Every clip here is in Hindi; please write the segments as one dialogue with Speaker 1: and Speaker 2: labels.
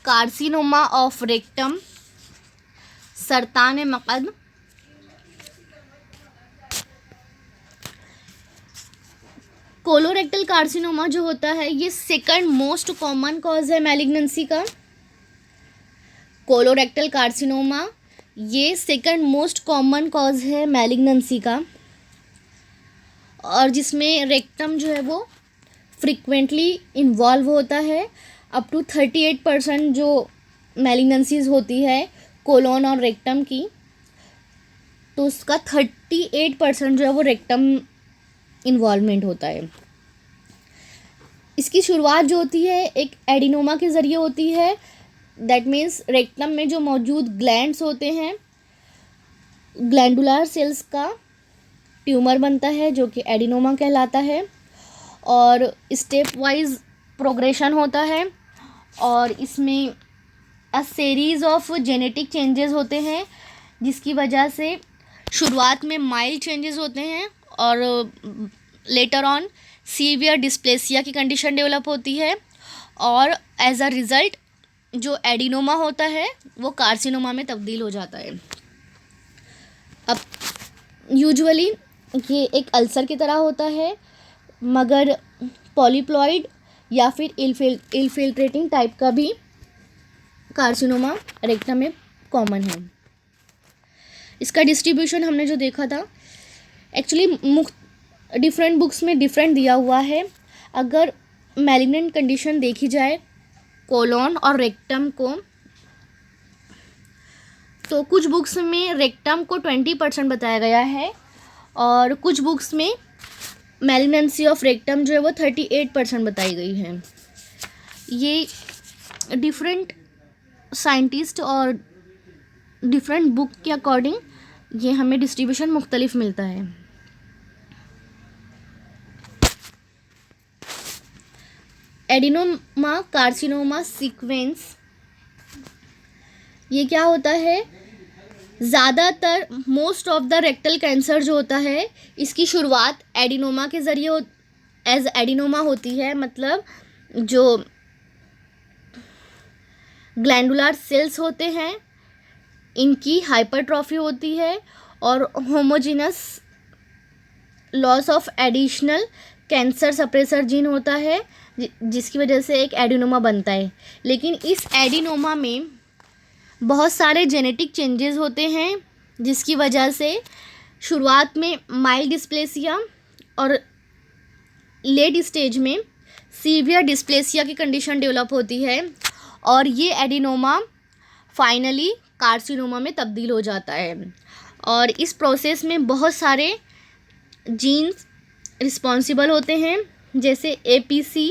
Speaker 1: कार्सिनोमा ऑफ रेक्टम, सरतान मकद। कोलोरेक्टल कार्सिनोमा जो होता है ये सेकंड मोस्ट कॉमन कॉज है मैलिग्नेंसी का। कोलोरेक्टल कार्सिनोमा ये सेकंड मोस्ट कॉमन कॉज है मैलिग्नेंसी का, और जिसमें रेक्टम जो है वो फ्रिक्वेंटली इन्वॉल्व होता है। अप टू 38% जो मैलिग्नेंसीज होती है कोलोन और रेक्टम की, तो उसका 38% जो है वो रेक्टम इन्वॉल्वमेंट होता है। इसकी शुरुआत जो होती है एक एडिनोमा के ज़रिए होती है। दैट मीन्स रेक्टम में जो मौजूद ग्लैंड्स होते हैं, ग्लैंडुलर सेल्स का ट्यूमर बनता है जो कि एडिनोमा कहलाता है, और स्टेप वाइज प्रोग्रेशन होता है, और इसमें a series of genetic changes होते हैं जिसकी वजह से शुरुआत में माइल्ड चेंजेस होते हैं और लेटर ऑन सीवियर डिस्प्लेसिया की कंडीशन डेवलप होती है, और एज अ रिज़ल्ट जो एडिनोमा होता है वो कार्सिनोमा में तब्दील हो जाता है। अब यूजुअली ये एक अल्सर की तरह होता है, मगर पॉलीप्लॉइड या फिर इनफिल्ट्रेटिंग टाइप का भी कार्सिनोमा रेक्टम में कॉमन है। इसका डिस्ट्रीब्यूशन हमने जो देखा था एक्चुअली डिफरेंट बुक्स में डिफरेंट दिया हुआ है। अगर मैलिग्नेंट कंडीशन देखी जाए कोलोन और रेक्टम को, तो कुछ बुक्स में रेक्टम को 20% बताया गया है, और कुछ बुक्स में मैलिग्नेंसी ऑफ रेक्टम जो है वो 38% बताई गई है। ये डिफरेंट साइंटिस्ट और डिफरेंट बुक के अकॉर्डिंग ये हमें डिस्ट्रीब्यूशन मुख्तलिफ मिलता है। एडिनोमा कार्सिनोमा सीक्वेंस ये क्या होता है, ज़्यादातर most of the rectal cancer जो होता है इसकी शुरुआत एडिनोमा के ज़रिए एज एडिनोमा होती है। मतलब जो ग्लैंडुलर सेल्स होते हैं इनकी हाइपरट्रॉफी होती है, और homogeneous loss of additional cancer suppressor gene होता है जिसकी वजह से एक एडिनोमा बनता है। लेकिन इस एडिनोमा में बहुत सारे जेनेटिक चेंजेस होते हैं जिसकी वजह से शुरुआत में माइल्ड डिस्प्लेसिया और लेट स्टेज में सीवियर डिस्प्लेसिया की कंडीशन डेवलप होती है, और ये एडिनोमा फाइनली कार्सिनोमा में तब्दील हो जाता है। और इस प्रोसेस में बहुत सारे जीन्स रिस्पॉन्सिबल होते हैं, जैसे APC,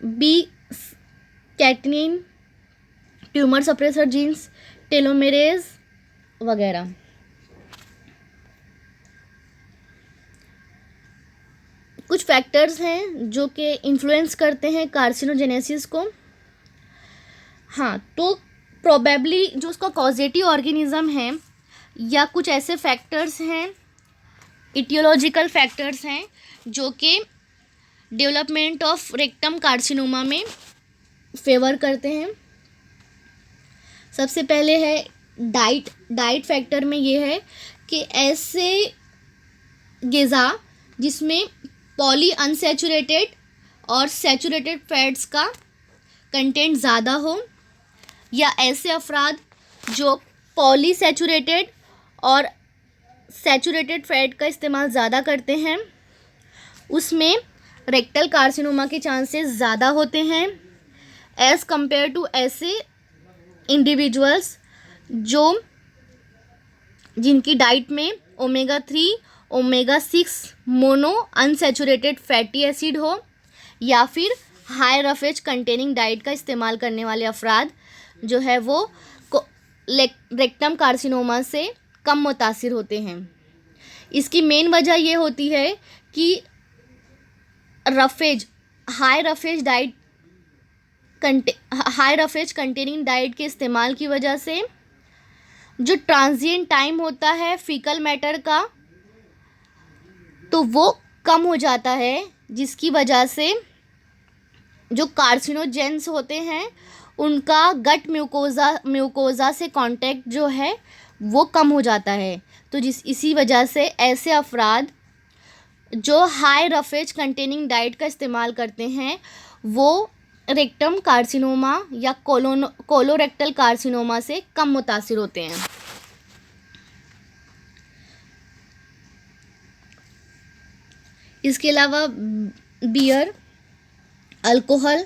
Speaker 1: B catenin, tumour suppressor genes, telomerase वगैरह। कुछ फैक्टर्स हैं जो कि इन्फ्लुएंस करते हैं कार्सिनोजेनेसिस को। हाँ, तो प्रोबेबली जो उसका कॉजेटिव ऑर्गेनिज्म है या कुछ ऐसे फैक्टर्स हैं, इटियोलॉजिकल फैक्टर्स हैं जो कि डेवलपमेंट ऑफ रेक्टम कार्सिनोमा में फेवर करते हैं। सबसे पहले है डाइट फैक्टर में ये है कि ऐसे ग़िज़ा जिसमें पॉली अनसैचुरेटेड और सैचुरेटेड फैट्स का कंटेंट ज़्यादा हो, या ऐसे अफराद जो पॉली सैचुरेटेड और सैचुरेटेड फैट का इस्तेमाल ज़्यादा करते हैं, उसमें रेक्टल कार्सिनोमा के चांसेस ज़्यादा होते हैं एज़ कंपेयर टू ऐसे इंडिविजुअल्स जिनकी डाइट में ओमेगा-3, ओमेगा-6 मोनो अनसैचुरेटेड फैटी एसिड हो, या फिर हाई रफेज कंटेनिंग डाइट का इस्तेमाल करने वाले अफराद जो है वो रेक्टम कार्सिनोमा से कम मुतासिर होते हैं। इसकी मेन वजह ये होती है कि हाई रफेज कंटेनिंग डाइट के इस्तेमाल की वजह से जो ट्रांजिएंट टाइम होता है फीकल मैटर का, तो वो कम हो जाता है, जिसकी वजह से जो कार्सिनोजेंस होते हैं उनका गट म्यूकोज़ा से कांटेक्ट जो है वो कम हो जाता है। तो इसी वजह से ऐसे अफराद जो हाई रफेज कंटेनिंग डाइट का इस्तेमाल करते हैं वो रेक्टम कार्सिनोमा या कोलोरेक्टल कार्सिनोमा से कम मुतासिर होते हैं। इसके अलावा beer, alcohol,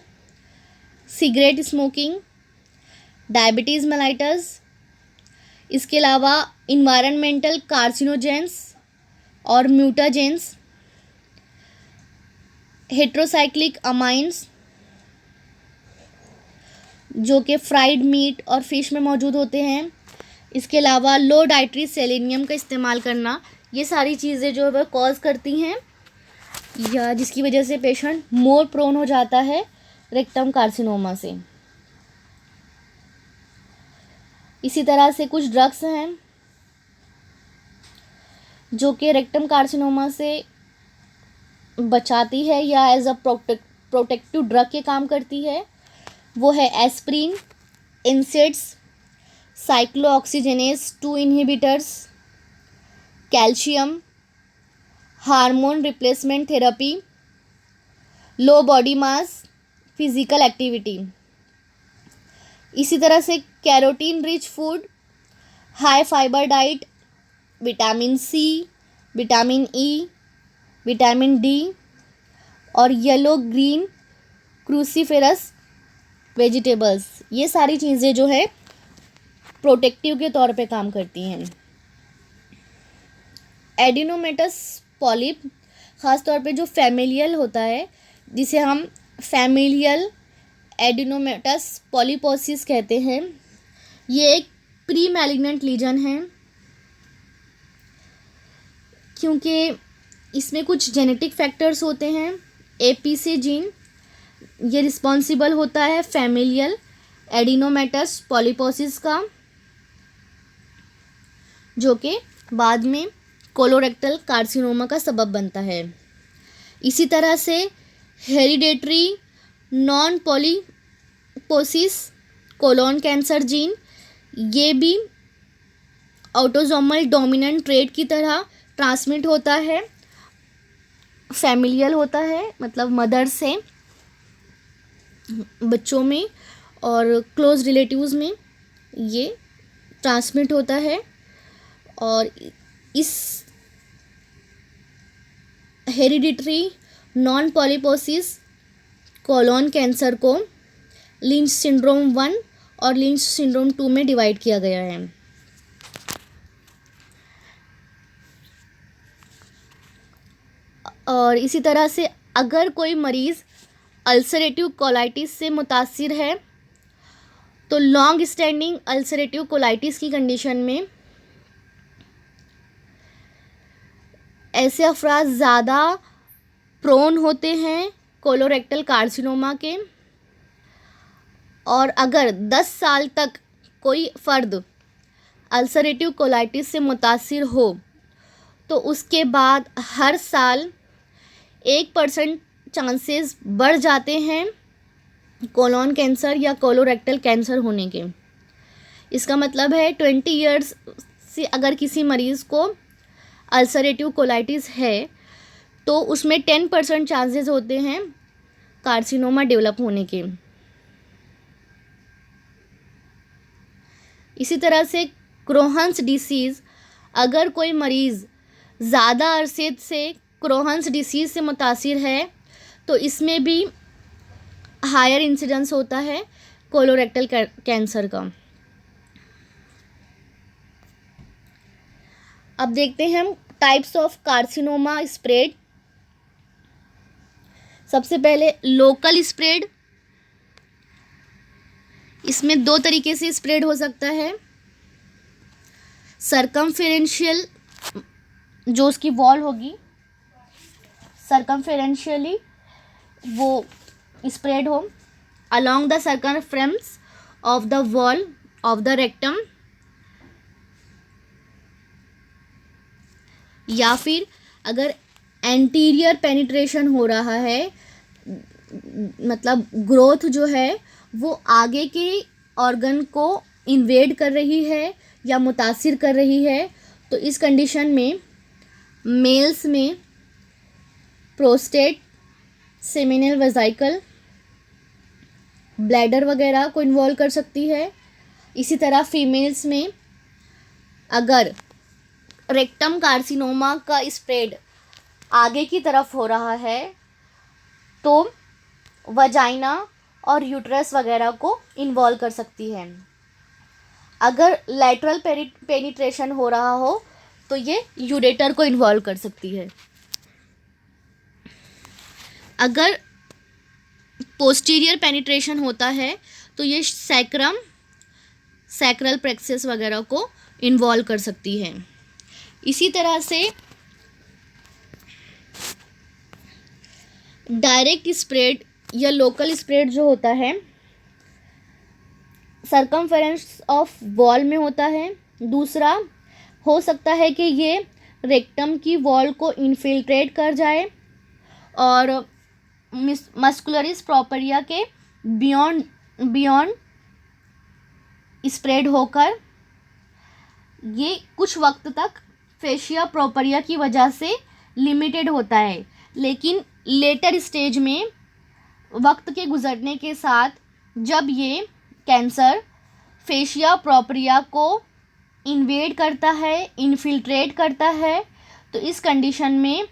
Speaker 1: cigarette smoking, diabetes mellitus, इसके अलावा इन्वायरमेंटल कार्सिनोजेंस और म्यूटाजेंस, हेट्रोसाइक्लिक अमाइंस जो कि फ्राइड मीट और फिश में मौजूद होते हैं, इसके अलावा लो डाइटरी सेलेनियम का इस्तेमाल करना, ये सारी चीज़ें जो है वह कॉज करती हैं या जिसकी वजह से पेशेंट मोर प्रोन हो जाता है रेक्टम कार्सिनोमा से। इसी तरह से कुछ ड्रग्स हैं जो कि रेक्टम कार्सिनोमा से बचाती है या एज अ प्रोटेक्टिव ड्रग के काम करती है। वो है aspirin, NSAIDs, cyclooxygenase 2 inhibitors, calcium, hormone replacement therapy, low body mass, physical activity. इसी तरह से carotene rich food, high fibre diet, vitamin C, vitamin E, vitamin D और येलो ग्रीन क्रूसीफेरस वेजिटेबल्स, ये सारी चीज़ें जो है प्रोटेक्टिव के तौर पे काम करती हैं। एडिनोमेटस पॉलिप ख़ास तौर पे जो फैमिलियल होता है, जिसे हम फैमिलियल एडिनोमेटस पॉलीपोसिस कहते हैं, ये एक प्री मैलिग्नेंट लीजन है क्योंकि इसमें कुछ जेनेटिक फैक्टर्स होते हैं। एपीसी जीन ये रिस्पॉन्सिबल होता है फैमिलियल एडिनोमेटस पॉलीपोसिस का, जो कि बाद में कोलोरेक्टल कार्सिनोमा का सबब बनता है। इसी तरह से hereditary non polyposis colon cancer gene, ये भी ऑटोसोमल डोमिनेंट ट्रेट की तरह ट्रांसमिट होता है, फैमिलियल होता है, मतलब मदर से बच्चों में और क्लोज रिलेटिव्स में ये ट्रांसमिट होता है। और इस hereditary non polyposis colon cancer को लिंच सिंड्रोम 1 और लिंच सिंड्रोम 2 में डिवाइड किया गया है। और इसी तरह से अगर कोई मरीज़ अल्सरेटिव कोलाइटिस से मुतासिर है तो लॉन्ग स्टैंडिंग अल्सरेटिव कोलाइटिस की कंडीशन में ऐसे अफराद ज़्यादा प्रोन होते हैं कोलोरेक्टल कार्सिनोमा के। और अगर 10 साल तक कोई फ़र्द अल्सरेटिव कोलाइटिस से मुतासिर हो तो उसके बाद हर साल 1% चांसेस बढ़ जाते हैं कोलोन कैंसर या कोलोरेक्टल कैंसर होने के। इसका मतलब है 20 इयर्स से अगर किसी मरीज़ को अल्सरेटिव कोलाइटिस है तो उसमें 10% चांसेस होते हैं कार्सिनोमा डेवलप होने के। इसी तरह से क्रोहन्स डिसीज़, अगर कोई मरीज़ ज़्यादा अरसे से क्रोहन्स डिसीज़ से मुतासिर है तो इसमें भी हायर इंसिडेंस होता है कोलोरेक्टल कैंसर का। अब देखते हैं हम टाइप्स ऑफ कार्सिनोमा स्प्रेड। सबसे पहले लोकल स्प्रेड, इसमें 2 तरीके से स्प्रेड हो सकता है। सरकमफेरेंशियल, जो उसकी वॉल होगी सरकमफेरेंशियली वो स्प्रेड हो along the circumference of the wall of the rectum, या फिर अगर एंटीरियर पेनिट्रेशन हो रहा है मतलब ग्रोथ जो है वो आगे के ऑर्गन को इन्वेड कर रही है या मुतासिर कर रही है, तो इस कंडीशन में मेल्स में प्रोस्टेट, सेमिनल वेसिकल, ब्लैडर वगैरह को इन्वॉल्व कर सकती है। इसी तरह फीमेल्स में अगर रेक्टम कार्सिनोमा का स्प्रेड आगे की तरफ हो रहा है तो वजाइना और यूट्रस वगैरह को इन्वॉल्व कर सकती है। अगर लैटरल पेनिट्रेशन हो रहा हो तो ये यूरेटर को इन्वॉल्व कर सकती है। अगर पोस्टीरियर पेनिट्रेशन होता है तो ये सैक्रम, सैक्रल प्लेक्सस वगैरह को इन्वॉल्व कर सकती है। इसी तरह से डायरेक्ट स्प्रेड या लोकल स्प्रेड जो होता है सरकमफेरेंस ऑफ वॉल में होता है। दूसरा हो सकता है कि ये रेक्टम की वॉल को इन्फिल्ट्रेट कर जाए और मस्कुलरिस प्रोपरिया के बियॉन्ड स्प्रेड होकर ये कुछ वक्त तक फेशिया प्रोपरिया की वजह से लिमिटेड होता है, लेकिन लेटर स्टेज में वक्त के गुजरने के साथ जब ये कैंसर फेशिया प्रोपरिया को इन्वेड करता है, इन्फिल्ट्रेट करता है, तो इस कंडीशन में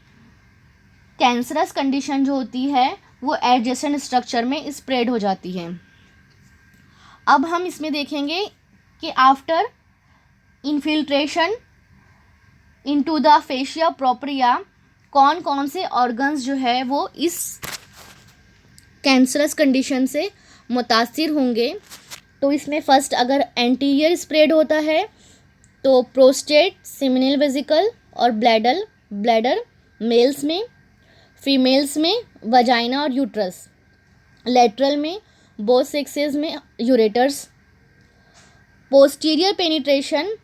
Speaker 1: कैंसरस कंडीशन जो होती है वो एडजेसेंट स्ट्रक्चर में स्प्रेड हो जाती है। अब हम इसमें देखेंगे कि after infiltration into the fascia propria कौन कौन से ऑर्गन्स जो है वो इस कैंसरस कंडीशन से मुतासिर होंगे। तो इसमें फर्स्ट अगर एंटीरियर स्प्रेड होता है तो प्रोस्टेट, सेमिनल वेसिकल और ब्लैडर मेल्स में, फीमेल्स में वजाइना और यूट्रस, लेटरल में बोथ सेक्सेस में यूरेटर्स। पोस्टीरियर पेनिट्रेशन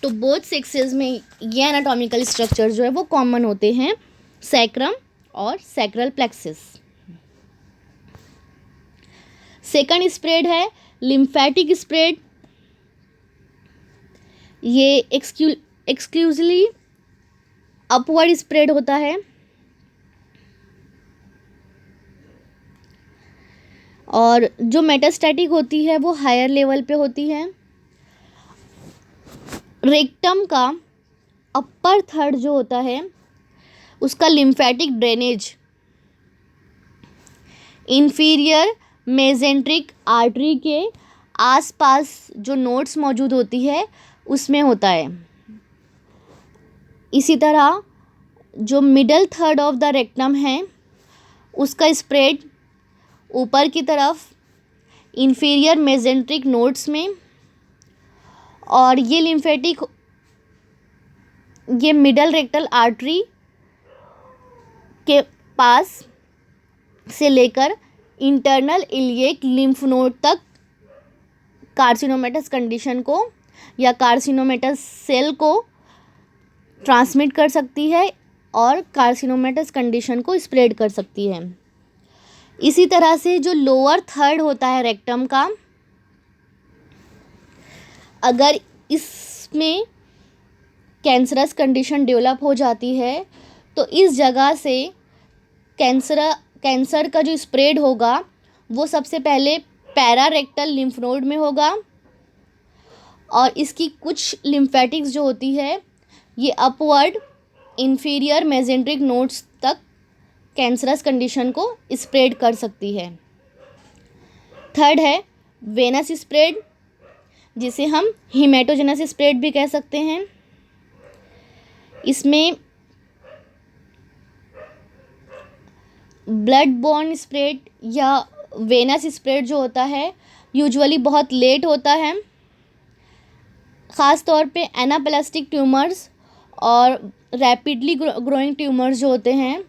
Speaker 1: तो बोथ सेक्सेस में ये एनाटॉमिकल स्ट्रक्चर जो है वो कॉमन होते हैं, सैक्रम और सैक्रल प्लेक्सस। सेकंड स्प्रेड है लिम्फेटिक स्प्रेड। ये एक्सक्लूसिवली अपवर्ड स्प्रेड होता है और जो मेटास्टैटिक होती है वो हायर लेवल पे होती है। रेक्टम का अपर थर्ड जो होता है उसका lymphatic drainage inferior mesenteric artery के आसपास जो नोड्स मौजूद होती है उसमें होता है। इसी तरह जो middle third of the rectum है उसका स्प्रेड ऊपर की तरफ इंफीरियर मेजेंट्रिक नोड्स में, और ये लिम्फेटिक ये मिडल रेक्टल आर्टरी के पास से लेकर इंटरनल इलियक लिम्फ नोड तक कार्सिनोमेटस कंडीशन को या कार्सिनोमेटस सेल को ट्रांसमिट कर सकती है और कार्सिनोमेटस कंडीशन को स्प्रेड कर सकती है। इसी तरह से जो लोअर थर्ड होता है रेक्टम का, अगर इसमें कैंसरस कंडीशन डेवलप हो जाती है तो इस जगह से कैंसर का जो स्प्रेड होगा वो सबसे पहले पैरारेक्टल लिम्फ नोड में होगा और इसकी कुछ लिम्फेटिक्स जो होती है ये अपवर्ड इंफीरियर मेजेंट्रिक नोड्स तक कैंसरस कंडीशन को स्प्रेड कर सकती है। थर्ड है वेनस स्प्रेड, जिसे हम हिमेटोजेनस स्प्रेड भी कह सकते हैं। इसमें ब्लड बॉर्न स्प्रेड या वेनस स्प्रेड जो होता है यूजुअली बहुत लेट होता है, ख़ास तौर पे एनाप्लास्टिक ट्यूमर्स और रैपिडली ग्रोइंग ट्यूमर्स जो होते हैं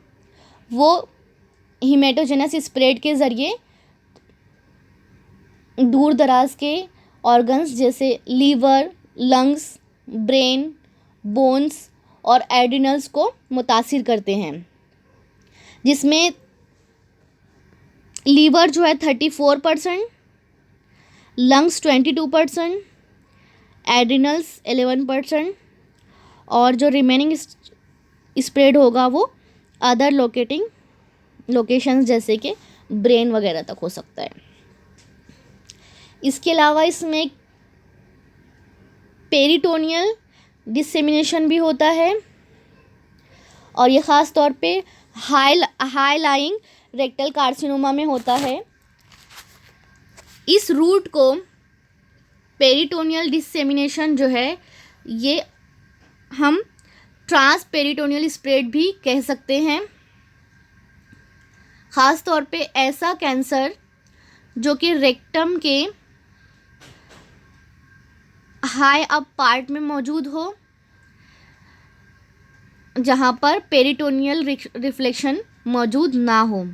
Speaker 1: वो हिमेटोजेनस स्प्रेड के ज़रिए दूर दराज के ऑर्गन्स जैसे लीवर, लंग्स, ब्रेन, बोन्स और एड्रिनल्स को मुतासिर करते हैं, जिसमें लीवर जो है 34%, लंग्स 22%, एड्रिनल्स 11%, और जो रिमेनिंग स्प्रेड होगा वो अदर लोकेशंस जैसे कि ब्रेन वगैरह तक हो सकता है। इसके अलावा इसमें पेरिटोनियल डिसेमिनेशन भी होता है, और ये ख़ास तौर पे हाई लाइंग रेक्टल कार्सिनोमा में होता है। इस रूट को पेरिटोनियल डिसेमिनेशन जो है ये हम ट्रांस पेरिटोनियल स्प्रेड भी कह सकते हैं। ख़ास तौर पे ऐसा कैंसर जो कि रेक्टम के हाई अप पार्ट में मौजूद हो, जहाँ पर पेरिटोनियल रिफ्लेक्शन मौजूद ना हो,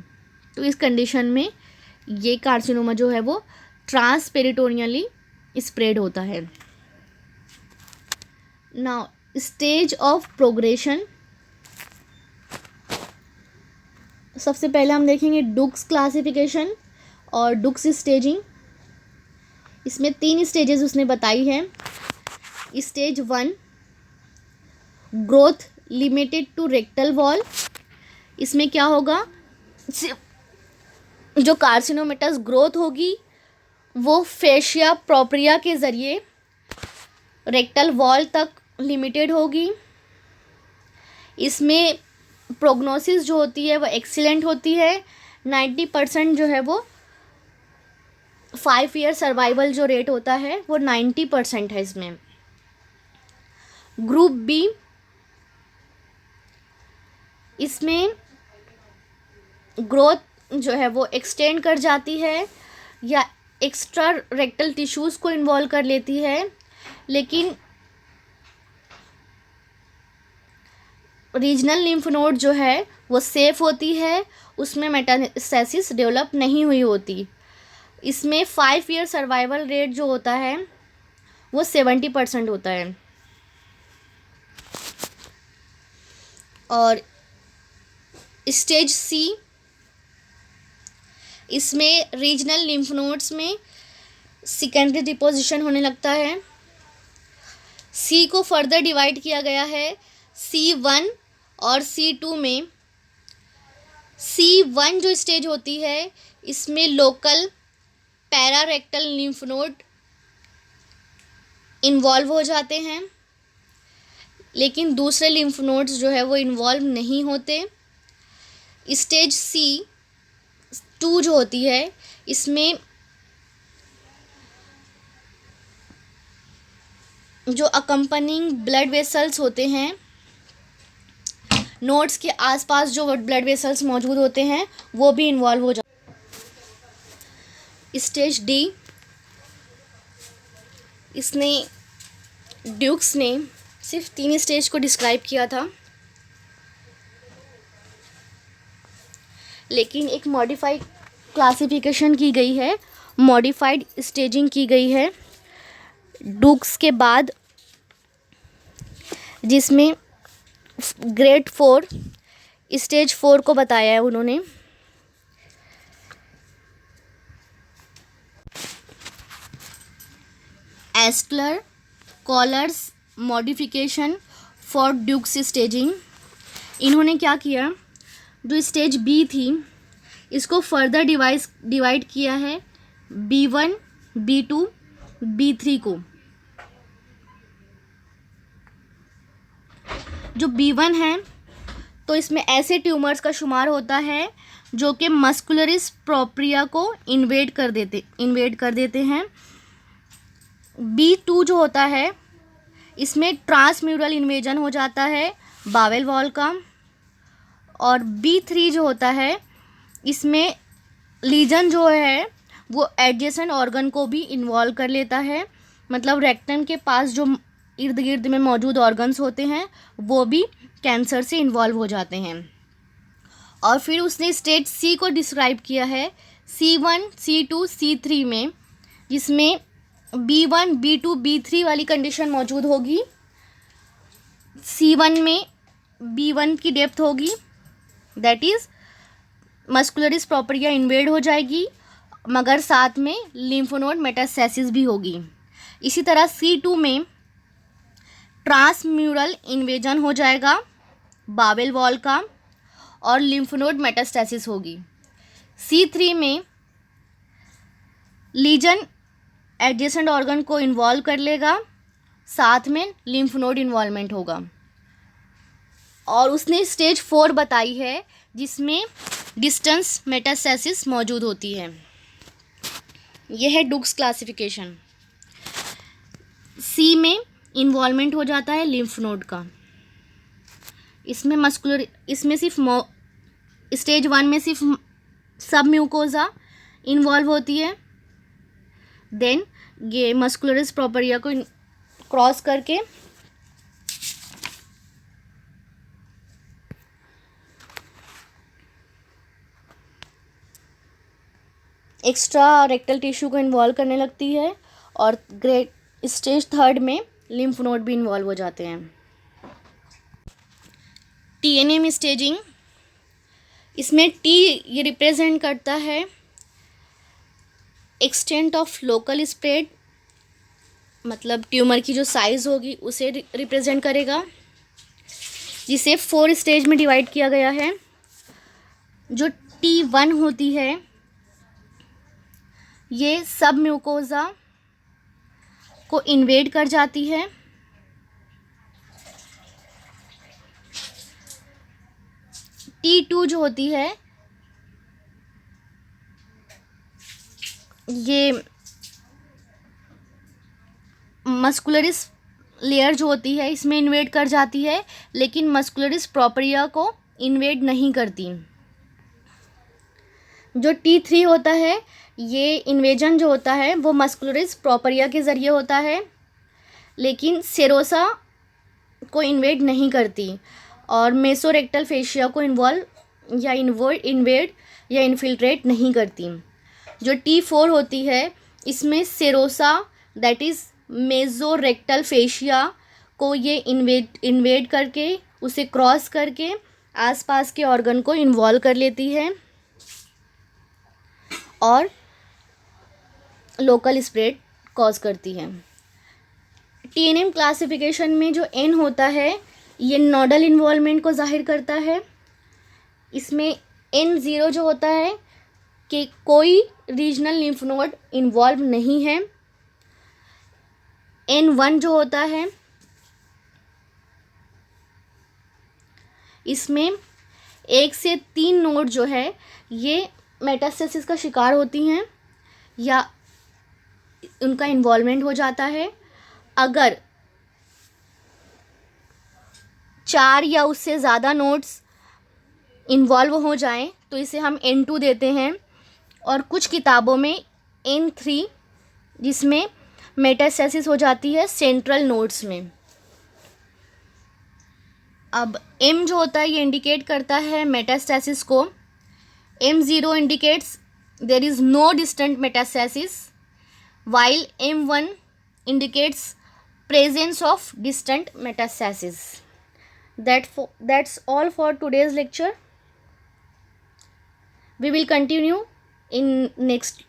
Speaker 1: तो इस कंडीशन में ये कार्सिनोमा जो है वो ट्रांस पेरिटोनियली स्प्रेड होता है। नाउ स्टेज ऑफ प्रोग्रेशन, सबसे पहले हम देखेंगे डुक्स क्लासिफिकेशन और डुक्स स्टेजिंग। इसमें 3 स्टेजेस उसने बताई है। Stage 1 growth limited to rectal wall. इसमें क्या होगा, जो कार्सिनोमेटस ग्रोथ होगी वो फेशिया प्रोप्रिया के ज़रिए रेक्टल वॉल तक लिमिटेड होगी। इसमें प्रोग्नोसिस जो होती है वो एक्सीलेंट होती है। 90% जो है वो 5 ईयर सर्वाइवल जो रेट होता है वो 90% है इसमें। ग्रुप बी, इसमें ग्रोथ जो है वो एक्सटेंड कर जाती है या एक्स्ट्रा रेक्टल टिश्यूज़ को इन्वॉल्व कर लेती है, लेकिन रीजनल लिम्फ नोड जो है वो सेफ होती है, उसमें मेटास्टेसिस डेवलप नहीं हुई होती। इसमें 5 ईयर सर्वाइवल रेट जो होता है वो 70% होता है। और स्टेज सी, इसमें रीजनल लिम्फ नोड्स में सेकेंडरी डिपोजिशन होने लगता है। सी को फर्दर डिवाइड किया गया है C1 और C2 में। C1 जो स्टेज होती है इसमें local pararectal lymph node involve हो जाते हैं, लेकिन दूसरे लिम्फ नोड्स जो है वो इन्वॉल्व नहीं होते। स्टेज C2 जो होती है इसमें जो अकम्पनिंग ब्लड वेसल्स होते हैं, नोड्स के आसपास जो ब्लड वेसल्स मौजूद होते हैं वो भी इन्वॉल्व हो जाते हैं। स्टेज डी, इसने ड्यूक्स ने सिर्फ 3 स्टेज को डिस्क्राइब किया था, लेकिन एक मॉडिफाइड क्लासिफिकेशन की गई है, मॉडिफाइड स्टेजिंग की गई है ड्यूक्स के बाद, जिसमें ग्रेड 4 स्टेज 4 को बताया है उन्होंने। Astler Coller's modification for Dukes staging. इन्होंने क्या किया, जो स्टेज बी थी इसको फर्दर डिवाइड किया है B1, B2, B3 को। जो B1 है तो इसमें ऐसे ट्यूमर्स का शुमार होता है जो कि मस्कुलरिस प्रोप्रिया को इन्वेड कर देते हैं। B2 जो होता है इसमें ट्रांसम्यूरल इन्वेजन हो जाता है बावेल वॉल का, और B3 जो होता है इसमें लीजन जो है वो एडजेसेंट ऑर्गन को भी इन्वॉल्व कर लेता है, मतलब रेक्टम के पास जो इर्द गिर्द में मौजूद ऑर्गन्स होते हैं वो भी कैंसर से इन्वॉल्व हो जाते हैं। और फिर उसने स्टेज सी को डिस्क्राइब किया है C1, C2, C3 में, जिसमें B1, B2, B3 वाली कंडीशन मौजूद होगी। C1 में B1 की डेप्थ होगी, दैट इज़ मस्कुलरिस प्रोपरिया इन्वेड हो जाएगी, मगर साथ में लिम्फ नोड मेटास्टेसिस भी होगी। इसी तरह C2 में ट्रांसम्यूरल इन्वेजन हो जाएगा बावेल वॉल का और लिम्फ नोड मेटास्टेसिस होगी। C3 में लीजन एडजेसेंट ऑर्गन को इन्वॉल्व कर लेगा, साथ में लिम्फ नोड इन्वॉल्वमेंट होगा। और उसने स्टेज 4 बताई है जिसमें डिस्टेंस मेटास्टेसिस मौजूद होती है। यह है डुक्स क्लासिफिकेशन। सी में इन्वॉल्वमेंट हो जाता है लिम्फ नोड का। इसमें सिर्फ स्टेज 1 में सिर्फ सब म्यूकोजा इन्वॉल्व होती है। देन ये मस्कुलरिस प्रोपरिया को क्रॉस करके एक्स्ट्रा रेक्टल टिश्यू को इन्वॉल्व करने लगती है और ग्रेट स्टेज 3 में लिम्फ नोड भी इन्वॉल्व हो जाते हैं। TNM स्टेजिंग, इसमें T ये रिप्रेजेंट करता है एक्सटेंट ऑफ लोकल स्प्रेड, मतलब ट्यूमर की जो साइज़ होगी उसे रिप्रेजेंट करेगा, जिसे 4 स्टेज में डिवाइड किया गया है। जो T1 होती है ये सब म्यूकोजा को इन्वेड कर जाती है। T2 जो होती है ये मस्कुलरिस लेयर जो होती है इसमें इन्वेड कर जाती है, लेकिन मस्कुलरिस प्रोपरिया को इन्वेड नहीं करती। जो T3 होता है ये इन्वेजन जो होता है वो मस्कुलरिस प्रोपरिया के ज़रिए होता है, लेकिन सेरोसा को इन्वेड नहीं करती और मेसोरेक्टल फेशिया को इन्वेड या इन्फिल्ट्रेट नहीं करती। जो T4 होती है इसमें सेरोसा दैट इज़ मेसोरेक्टल फेशिया को ये इन्वेड करके उसे क्रॉस करके आसपास के ऑर्गन को इन्वॉल्व कर लेती है और लोकल स्प्रेड कॉज करती है। TNM क्लासिफिकेशन में जो N होता है ये नोडल इन्वॉल्वमेंट को जाहिर करता है। इसमें N0 जो होता है कि कोई रीजनल लिम्फ नोड इन्वॉल्व नहीं है। N1 जो होता है इसमें 1 से 3 नोड जो है ये मेटास्टेसिस का शिकार होती हैं या उनका इन्वॉल्वमेंट हो जाता है। अगर 4 या उससे ज़्यादा नोड्स इन्वॉल्व हो जाएं तो इसे हम N2 देते हैं, और कुछ किताबों में N3 जिसमें मेटास्टेसिस हो जाती है सेंट्रल नोड्स में। अब M जो होता है ये इंडिकेट करता है मेटास्टेसिस को। M0 indicates there is no distant metastasis, while M1 indicates presence of distant metastasis. That's all for today's lecture. We will continue in next